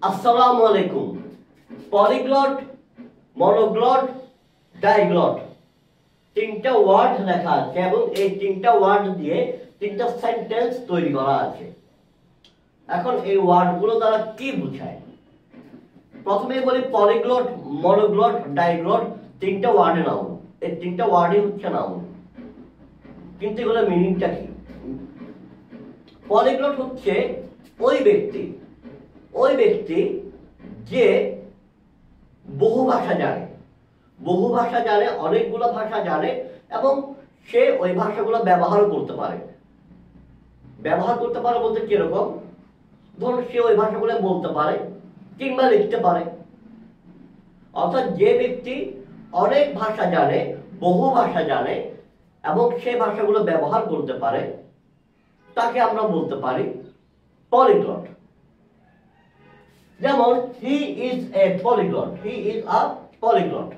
আসসালামু আলাইকুম। পলিগ্লট, মনোগ্লট, ডাইগ্লট তিনটা ওয়ার্ড লেখা আছে এবং এই তিনটা ওয়ার্ড দিয়ে তিনটা সেন্টেন্স তৈরি করা আছে। এখন এই ওয়ার্ডগুলো দ্বারা কি বোঝায়? প্রথমে বলি পলিগ্লট, মনোগ্লট, ডাইগ্লট তিনটা ওয়ার্ডে নাউন। এই তিনটা ওয়ার্ডই হচ্ছে নাউন, কিন্তু এগুলো মিনিংটা কি? পলিগ্লট হচ্ছে ওই ব্যক্তি যে বহু ভাষা জানে, অনেকগুলো ভাষা জানে এবং সে ওই ভাষাগুলো ব্যবহার করতে পারে বলতে কিরকম? ধরুন সে ওই ভাষাগুলো বলতে পারে কিংবা লিখতে পারে। অর্থাৎ যে ব্যক্তি অনেক ভাষা জানে, বহু ভাষা জানে এবং সে ভাষাগুলো ব্যবহার করতে পারে, তাকে আমরা বলতে পারি পলিগ্লট। যেমন he is a polyglot, he is a polyglot.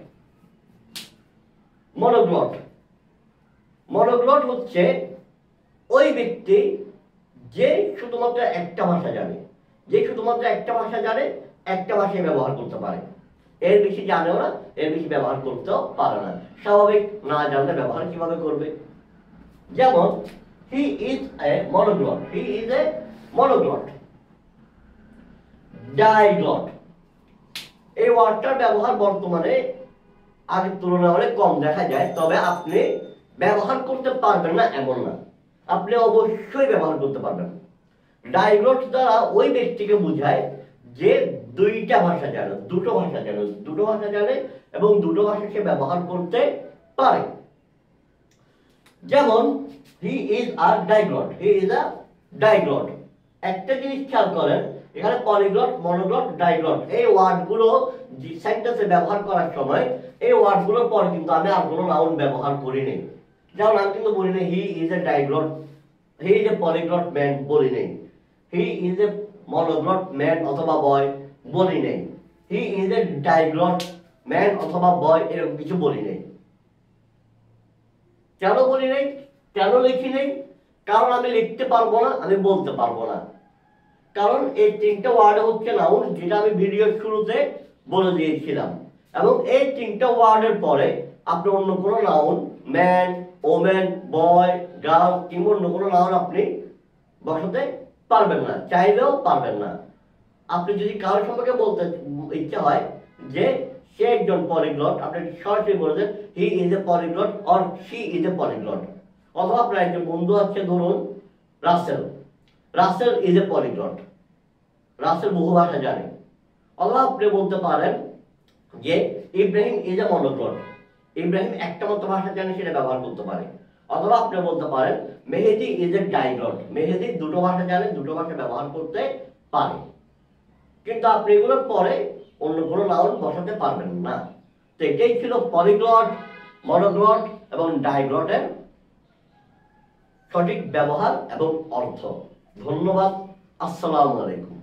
মনোগ্লট হচ্ছে ওই ব্যক্তি যে শুধুমাত্র একটা ভাষা জানে, একটা ভাষায় ব্যবহার করতে পারে, এর বেশি জানেও না, এর বেশি ব্যবহার করতেও পারে না। স্বাভাবিক, না জানলে ব্যবহার কিভাবে করবে? যেমন he is a monoglot. ডাইগ্লট, এই ওয়ার্ডটার ব্যবহার বর্তমানে আগের তুলনায় অনেক কম দেখা যায়, তবে আপনি ব্যবহার করতে পারবেন না এমন না, আপনি অবশ্যই ব্যবহার করতে পারবেন। ডাইগ্লট দ্বারা ওই ব্যক্তিকে বোঝায় যে দুটো ভাষা জানে এবং দুটো ভাষা সে ব্যবহার করতে পারে। যেমন he is a diglot. একটা জিনিস খেয়াল করেন, এখানে পলিগ্লট, মনোগ্লট, ডাইগ্লট এই ওয়ার্ডগুলো সেন্টেন্সে ব্যবহার করার সময় এই ওয়ার্ডগুলোর পর কিন্তু আমি আর কোনো নাউন ব্যবহার করিনি। যেমন আমি কিন্তু বলি না he is a diglot, he is a polyglot man বলি নেই, হি ইজ এ মনোগ্লট ম্যান অথবা বয় বলি নেই, হি ইজ এ ডাইগ্লট ম্যান অথবা বয় এরকম কিছু বলি নেই। কেন বলি নেই, কেন লিখি নেই? কারণ আমি লিখতে পারবো না, আমি বলতে পারবো না। কারণ এই তিনটা ওয়ার্ড হচ্ছে নাউন, যেটা আমি ভিডিওর শুরুতে বলে দিয়েছিলাম, এবং এই তিনটা ওয়ার্ডের পরে আপনি অন্য কোনো নাউন, ম্যান, ওমেন, বয়, গার্ল কিংবা অন্য কোনো নাউন আপনি বসাতে পারবেন না, চাইলেও পারবেন না। আপনি যদি কারোর সম্পর্কে বলতে ইচ্ছা হয় যে সে একজন পলিগ্লট, আপনি সরাসরি বলেছেন he is a polyglot or she is a polyglot. অথবা আপনার একজন বন্ধু আছে, ধরুন Russell is a polyglot, Russell বহু ভাষা জানে। অথবা আপনি বলতে পারেন যে Ibrahim is a monoglot, Ibrahim একটা মাত্র ভাষা জানে, সেটা ব্যবহার করতে পারে। অথবা আপনি বলতে পারেন মেহেদি ইজ এ ডাইগ্লট, মেহেদি দুটো ভাষা জানে, দুটো ভাষা ব্যবহার করতে পারে। কিন্তু আপনি এগুলোর পরে অন্য কোনো নাউন বসাতে পারবেন না। তো এটাই ছিল পলিগ্লট, মনোগ্লট এবং ডাইগ্লটের সঠিক ব্যবহার এবং অর্থ। ধন্যবাদ। আসসালামু আলাইকুম।